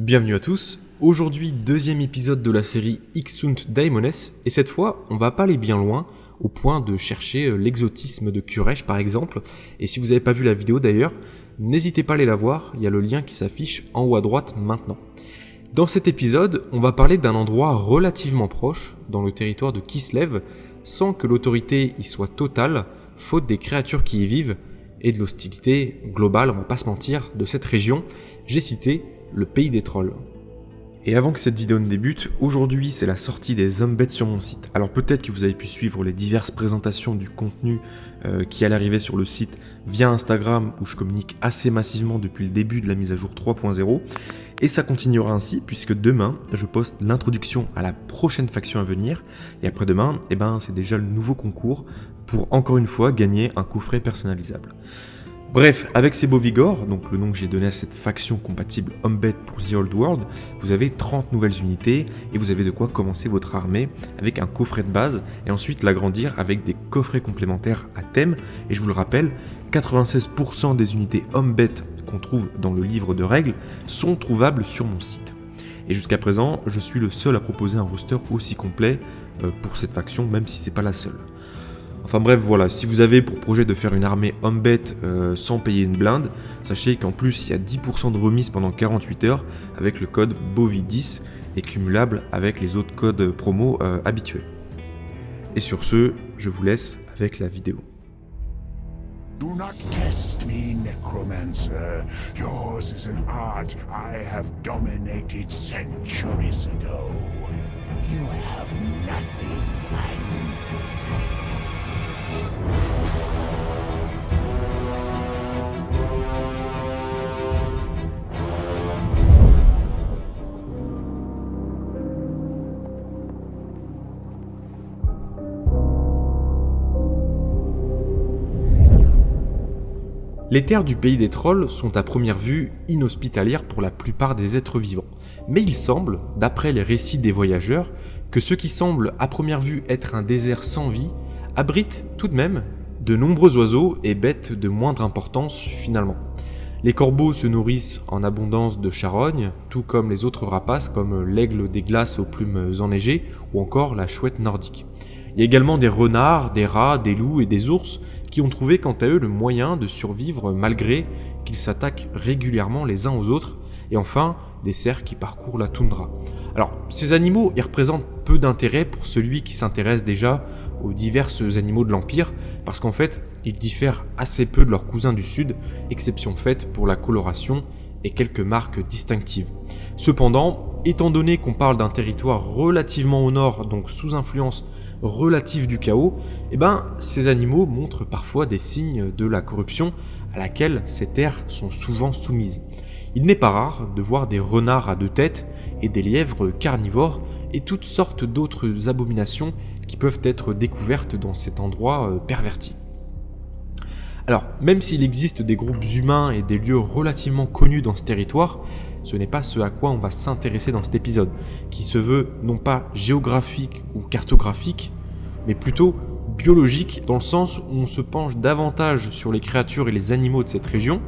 Bienvenue à tous, aujourd'hui deuxième épisode de la série Ixunt Daimones, et cette fois on va pas aller bien loin, au point de chercher l'exotisme de Kuresh par exemple, et si vous n'avez pas vu la vidéo d'ailleurs, n'hésitez pas à aller la voir, il y a le lien qui s'affiche en haut à droite maintenant. Dans cet épisode, on va parler d'un endroit relativement proche, dans le territoire de Kislev, sans que l'autorité y soit totale, faute des créatures qui y vivent, et de l'hostilité globale, on va pas se mentir, de cette région, j'ai cité le pays des trolls. Et avant que cette vidéo ne débute, aujourd'hui c'est la sortie des Umbeds sur mon site. Alors peut-être que vous avez pu suivre les diverses présentations du contenu qui allait arriver sur le site via Instagram où je communique assez massivement depuis le début de la mise à jour 3.0. Et ça continuera ainsi puisque demain je poste l'introduction à la prochaine faction à venir. Et après-demain, c'est déjà le nouveau concours pour encore une fois gagner un coffret personnalisable. Bref, avec ces beaux vigors, donc le nom que j'ai donné à cette faction compatible Umbed pour The Old World, vous avez 30 nouvelles unités et vous avez de quoi commencer votre armée avec un coffret de base et ensuite l'agrandir avec des coffrets complémentaires à thème. Et je vous le rappelle, 96% des unités Umbed qu'on trouve dans le livre de règles sont trouvables sur mon site. Et jusqu'à présent, je suis le seul à proposer un roster aussi complet pour cette faction, même si c'est pas la seule. Enfin bref, voilà, si vous avez pour projet de faire une armée Umbed sans payer une blinde, sachez qu'en plus il y a 10% de remise pendant 48 heures avec le code BOVI10 et cumulable avec les autres codes promo habituels. Et sur ce, je vous laisse avec la vidéo. Do not test me, necromancer. Yours is an art I have dominated centuries ago. You have nothing I need. Les terres du pays des trolls sont à première vue inhospitalières pour la plupart des êtres vivants. Mais il semble, d'après les récits des voyageurs, que ce qui semble à première vue être un désert sans vie abrite tout de même de nombreux oiseaux et bêtes de moindre importance finalement. Les corbeaux se nourrissent en abondance de charognes, tout comme les autres rapaces comme l'aigle des glaces aux plumes enneigées ou encore la chouette nordique. Il y a également des renards, des rats, des loups et des ours qui ont trouvé quant à eux le moyen de survivre malgré qu'ils s'attaquent régulièrement les uns aux autres, et enfin des cerfs qui parcourent la toundra. Alors ces animaux ils représentent peu d'intérêt pour celui qui s'intéresse déjà aux divers animaux de l'Empire, parce qu'en fait ils diffèrent assez peu de leurs cousins du Sud, exception faite pour la coloration et quelques marques distinctives. Cependant, étant donné qu'on parle d'un territoire relativement au nord, donc sous influence relative du chaos, ces animaux montrent parfois des signes de la corruption à laquelle ces terres sont souvent soumises. Il n'est pas rare de voir des renards à deux têtes et des lièvres carnivores et toutes sortes d'autres abominations qui peuvent être découvertes dans cet endroit perverti. Alors, même s'il existe des groupes humains et des lieux relativement connus dans ce territoire, ce n'est pas ce à quoi on va s'intéresser dans cet épisode, qui se veut non pas géographique ou cartographique, mais plutôt biologique, dans le sens où on se penche davantage sur les créatures et les animaux de cette région.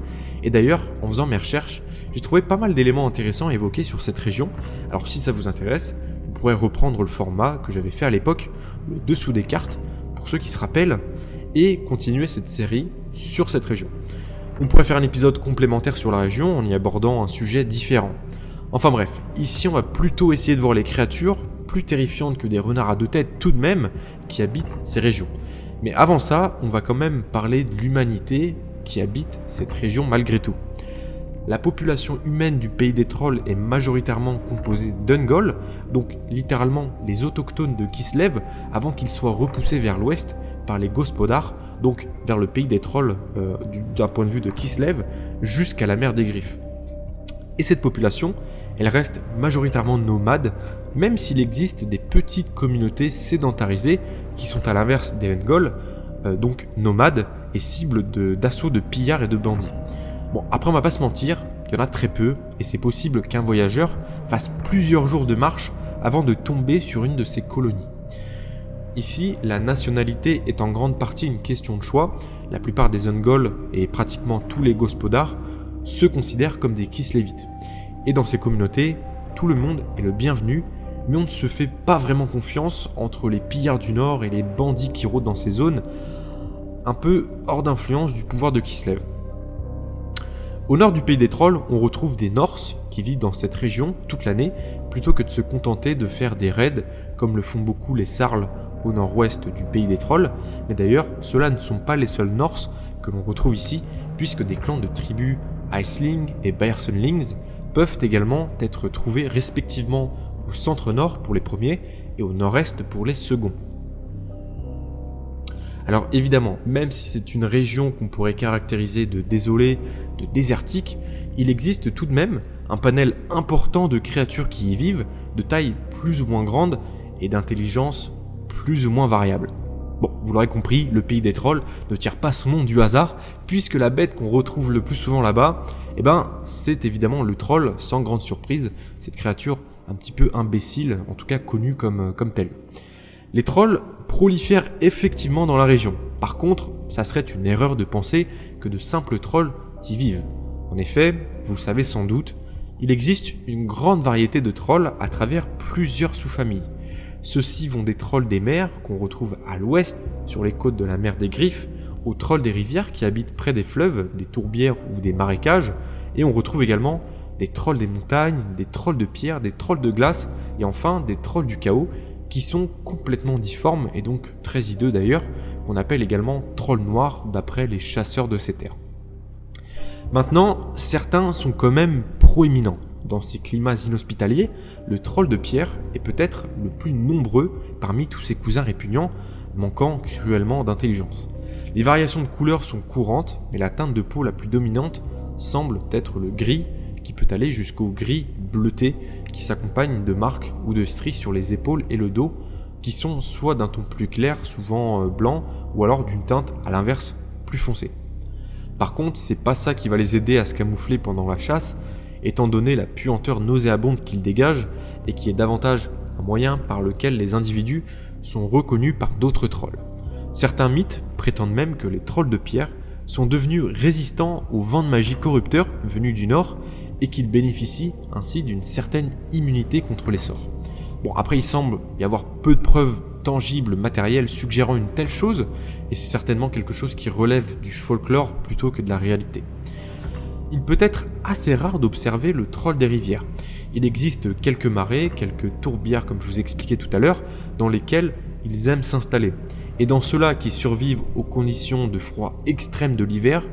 Et d'ailleurs, en faisant mes recherches, j'ai trouvé pas mal d'éléments intéressants à évoquer sur cette région. Alors si ça vous intéresse, vous pourrez reprendre le format que j'avais fait à l'époque, le dessous des cartes, pour ceux qui se rappellent, et continuer cette série sur cette région. On pourrait faire un épisode complémentaire sur la région en y abordant un sujet différent. Enfin bref, ici on va plutôt essayer de voir les créatures, plus terrifiantes que des renards à deux têtes tout de même, qui habitent ces régions. Mais avant ça, on va quand même parler de l'humanité qui habite cette région malgré tout. La population humaine du pays des trolls est majoritairement composée d'Ungol, donc littéralement les autochtones de Kislev, avant qu'ils soient repoussés vers l'ouest par les Gospodars, donc vers le pays des trolls d'un point de vue de Kislev, jusqu'à la mer des Griffes. Et cette population, elle reste majoritairement nomade, même s'il existe des petites communautés sédentarisées qui sont à l'inverse des Ungol, donc nomades et cibles d'assauts de pillards et de bandits. Bon, après on va pas se mentir, il y en a très peu, et c'est possible qu'un voyageur fasse plusieurs jours de marche avant de tomber sur une de ces colonies. Ici, la nationalité est en grande partie une question de choix. La plupart des Ungol et pratiquement tous les Gospodars se considèrent comme des Kislevites. Et dans ces communautés, tout le monde est le bienvenu, mais on ne se fait pas vraiment confiance entre les pillards du Nord et les bandits qui rôdent dans ces zones, un peu hors d'influence du pouvoir de Kislev. Au nord du pays des trolls, on retrouve des Norse qui vivent dans cette région toute l'année, plutôt que de se contenter de faire des raids, comme le font beaucoup les Sarls au nord-ouest du pays des trolls. Mais d'ailleurs, ceux-là ne sont pas les seuls Norse que l'on retrouve ici, puisque des clans de tribus Iceling et Bærsönlings peuvent également être trouvés respectivement au centre-nord pour les premiers et au nord-est pour les seconds. Alors évidemment, même si c'est une région qu'on pourrait caractériser de désolée, de désertique, il existe tout de même un panel important de créatures qui y vivent, de taille plus ou moins grande et d'intelligence plus ou moins variable. Bon, vous l'aurez compris, le pays des trolls ne tire pas son nom du hasard, puisque la bête qu'on retrouve le plus souvent là-bas, c'est évidemment le troll, sans grande surprise, cette créature un petit peu imbécile, en tout cas connue comme telle. Les trolls prolifèrent effectivement dans la région. Par contre, ça serait une erreur de penser que de simples trolls y vivent. En effet, vous le savez sans doute, il existe une grande variété de trolls à travers plusieurs sous-familles. Ceux-ci vont des trolls des mers, qu'on retrouve à l'ouest, sur les côtes de la mer des Griffes, aux trolls des rivières qui habitent près des fleuves, des tourbières ou des marécages, et on retrouve également des trolls des montagnes, des trolls de pierre, des trolls de glace, et enfin des trolls du chaos, qui sont complètement difformes, et donc très hideux d'ailleurs, qu'on appelle également trolls noirs d'après les chasseurs de ces terres. Maintenant, certains sont quand même proéminents. Dans ces climats inhospitaliers, le troll de pierre est peut-être le plus nombreux parmi tous ses cousins répugnants, manquant cruellement d'intelligence. Les variations de couleurs sont courantes, mais la teinte de peau la plus dominante semble être le gris, qui peut aller jusqu'au gris bleuté, qui s'accompagne de marques ou de stries sur les épaules et le dos, qui sont soit d'un ton plus clair, souvent blanc, ou alors d'une teinte à l'inverse, plus foncée. Par contre, c'est pas ça qui va les aider à se camoufler pendant la chasse, étant donné la puanteur nauséabonde qu'ils dégagent, et qui est davantage un moyen par lequel les individus sont reconnus par d'autres trolls. Certains mythes prétendent même que les trolls de pierre sont devenus résistants aux vents de magie corrupteurs venus du nord, et qu'ils bénéficient ainsi d'une certaine immunité contre les sorts. Bon, après il semble y avoir peu de preuves tangibles, matérielles suggérant une telle chose, et c'est certainement quelque chose qui relève du folklore plutôt que de la réalité. Il peut être assez rare d'observer le troll des rivières. Il existe quelques marais, quelques tourbières comme je vous expliquais tout à l'heure, dans lesquels ils aiment s'installer. Et dans ceux-là qui survivent aux conditions de froid extrême de l'hiver,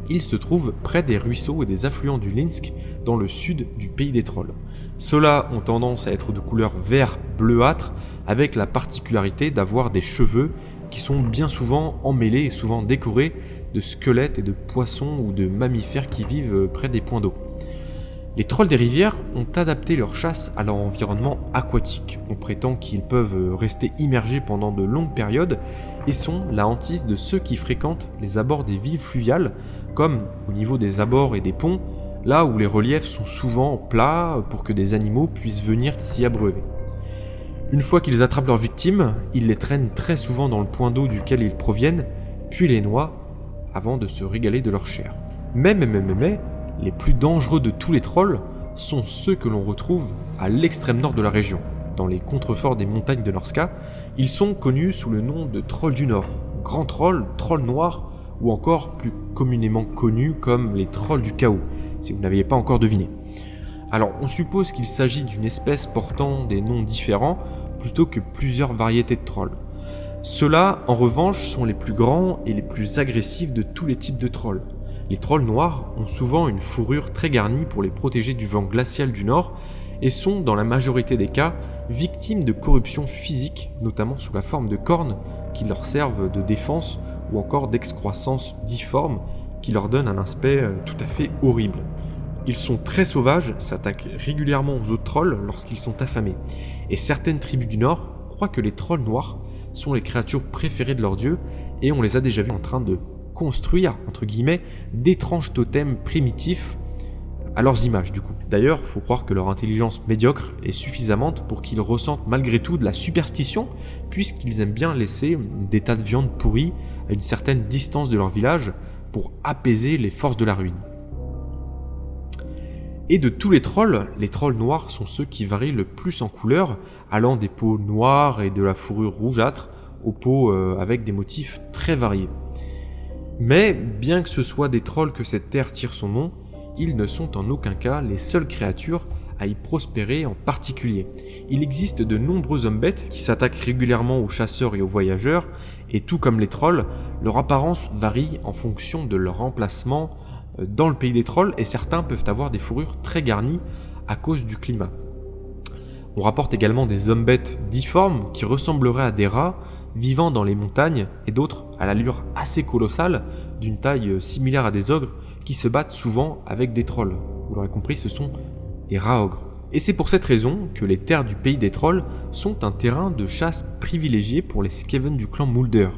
ils se trouvent près des ruisseaux et des affluents du Linsk, dans le sud du pays des trolls. Ceux-là ont tendance à être de couleur vert bleuâtre, avec la particularité d'avoir des cheveux qui sont bien souvent emmêlés et souvent décorés de squelettes et de poissons ou de mammifères qui vivent près des points d'eau. Les trolls des rivières ont adapté leur chasse à leur environnement aquatique. On prétend qu'ils peuvent rester immergés pendant de longues périodes et sont la hantise de ceux qui fréquentent les abords des villes fluviales, comme au niveau des abords et des ponts, là où les reliefs sont souvent plats pour que des animaux puissent venir s'y abreuver. Une fois qu'ils attrapent leurs victimes, ils les traînent très souvent dans le point d'eau duquel ils proviennent, puis les noient avant de se régaler de leur chair. Mais, les plus dangereux de tous les trolls sont ceux que l'on retrouve à l'extrême nord de la région. Dans les contreforts des montagnes de Norska, ils sont connus sous le nom de trolls du Nord, grands trolls, trolls noirs, ou encore plus communément connus comme les trolls du chaos, si vous n'aviez pas encore deviné. Alors on suppose qu'il s'agit d'une espèce portant des noms différents, plutôt que plusieurs variétés de trolls. Ceux-là, en revanche, sont les plus grands et les plus agressifs de tous les types de trolls. Les trolls noirs ont souvent une fourrure très garnie pour les protéger du vent glacial du nord et sont, dans la majorité des cas, victimes de corruption physique, notamment sous la forme de cornes qui leur servent de défense ou encore d'excroissance difforme qui leur donnent un aspect tout à fait horrible. Ils sont très sauvages, s'attaquent régulièrement aux autres trolls lorsqu'ils sont affamés, et certaines tribus du nord croient que les trolls noirs sont les créatures préférées de leurs dieux, et on les a déjà vus en train de construire, entre guillemets, d'étranges totems primitifs à leurs images du coup. D'ailleurs, il faut croire que leur intelligence médiocre est suffisante pour qu'ils ressentent malgré tout de la superstition, puisqu'ils aiment bien laisser des tas de viande pourrie à une certaine distance de leur village pour apaiser les forces de la ruine. Et de tous les trolls noirs sont ceux qui varient le plus en couleur, allant des peaux noires et de la fourrure rougeâtre aux peaux avec des motifs très variés. Mais bien que ce soit des trolls que cette terre tire son nom, ils ne sont en aucun cas les seules créatures à y prospérer en particulier. Il existe de nombreux hommes-bêtes qui s'attaquent régulièrement aux chasseurs et aux voyageurs, et tout comme les trolls, leur apparence varie en fonction de leur emplacement dans le pays des trolls, et certains peuvent avoir des fourrures très garnies à cause du climat. On rapporte également des hommes-bêtes difformes qui ressembleraient à des rats vivant dans les montagnes, et d'autres à l'allure assez colossale, d'une taille similaire à des ogres, qui se battent souvent avec des trolls. Vous l'aurez compris, ce sont des rats ogres. Et c'est pour cette raison que les terres du pays des trolls sont un terrain de chasse privilégié pour les Skaven du clan Moulder.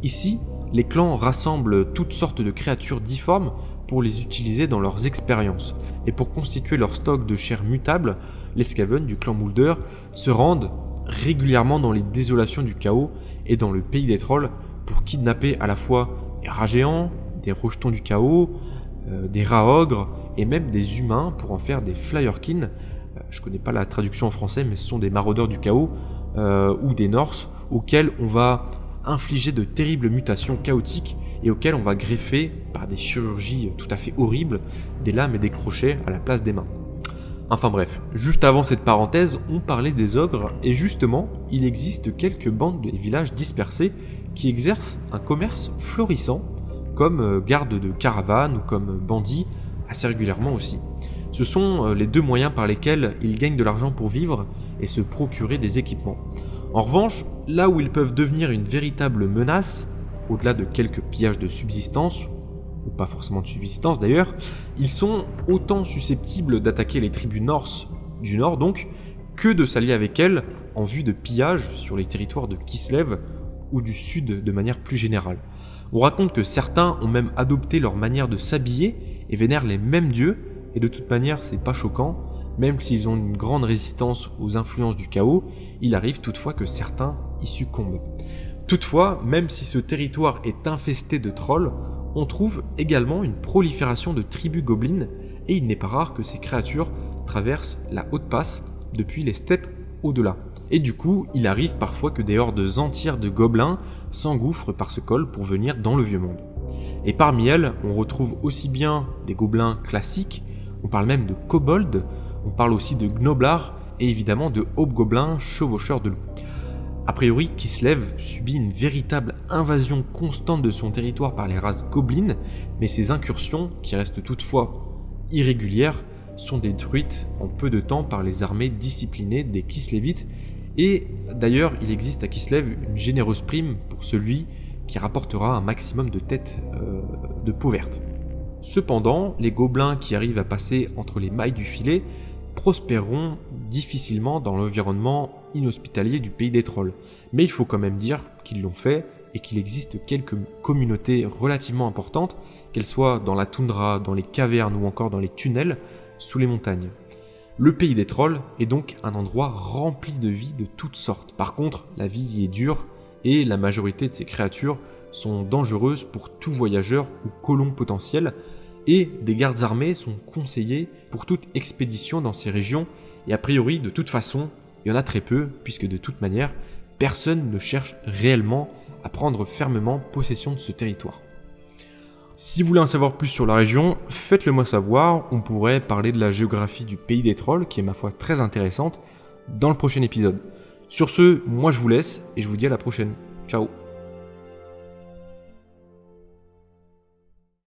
Ici, les clans rassemblent toutes sortes de créatures difformes pour les utiliser dans leurs expériences. Et pour constituer leur stock de chair mutable, les Skaven du clan Moulder se rendent régulièrement dans les désolations du chaos et dans le pays des trolls pour kidnapper à la fois des rats géants, des rejetons du chaos, des rats ogres et même des humains pour en faire des Flyerkin. Je connais pas la traduction en français, mais ce sont des maraudeurs du chaos ou des Norse auxquels on va infliger de terribles mutations chaotiques et auxquels on va greffer par des chirurgies tout à fait horribles des lames et des crochets à la place des mains. Enfin bref, juste avant cette parenthèse, on parlait des ogres, et justement, il existe quelques bandes de villages dispersés qui exercent un commerce florissant, comme gardes de caravanes ou comme bandits, assez régulièrement aussi. Ce sont les deux moyens par lesquels ils gagnent de l'argent pour vivre et se procurer des équipements. En revanche, là où ils peuvent devenir une véritable menace, au-delà de quelques pillages de subsistance, ou pas forcément de subsistance d'ailleurs, ils sont autant susceptibles d'attaquer les tribus Norse du Nord donc, que de s'allier avec elles en vue de pillages sur les territoires de Kislev ou du Sud de manière plus générale. On raconte que certains ont même adopté leur manière de s'habiller et vénèrent les mêmes dieux, et de toute manière c'est pas choquant, même s'ils ont une grande résistance aux influences du chaos, il arrive toutefois que certains y succombent. Toutefois, même si ce territoire est infesté de trolls, on trouve également une prolifération de tribus gobelines, et il n'est pas rare que ces créatures traversent la haute passe depuis les steppes au-delà. Et du coup, il arrive parfois que des hordes entières de gobelins s'engouffrent par ce col pour venir dans le vieux monde. Et parmi elles, on retrouve aussi bien des gobelins classiques, on parle même de kobolds, on parle aussi de gnoblars, et évidemment de hobgoblins chevaucheurs de loups. A priori, Kislev subit une véritable invasion constante de son territoire par les races gobelines, mais ces incursions, qui restent toutefois irrégulières, sont détruites en peu de temps par les armées disciplinées des Kislevites, et d'ailleurs il existe à Kislev une généreuse prime pour celui qui rapportera un maximum de têtes de peau verte. Cependant, les gobelins qui arrivent à passer entre les mailles du filet prospéreront difficilement dans l'environnement inhospitalier du pays des trolls. Mais il faut quand même dire qu'ils l'ont fait et qu'il existe quelques communautés relativement importantes, qu'elles soient dans la toundra, dans les cavernes ou encore dans les tunnels sous les montagnes. Le pays des trolls est donc un endroit rempli de vie de toutes sortes. Par contre, la vie y est dure et la majorité de ces créatures sont dangereuses pour tout voyageur ou colon potentiel, et des gardes armés sont conseillés pour toute expédition dans ces régions, et a priori de toute façon il y en a très peu, puisque de toute manière personne ne cherche réellement à prendre fermement possession de ce territoire. Si vous voulez en savoir plus sur la région, faites-le moi savoir, on pourrait parler de la géographie du pays des trolls, qui est ma foi très intéressante, dans le prochain épisode. Sur ce, moi je vous laisse, et je vous dis à la prochaine. Ciao.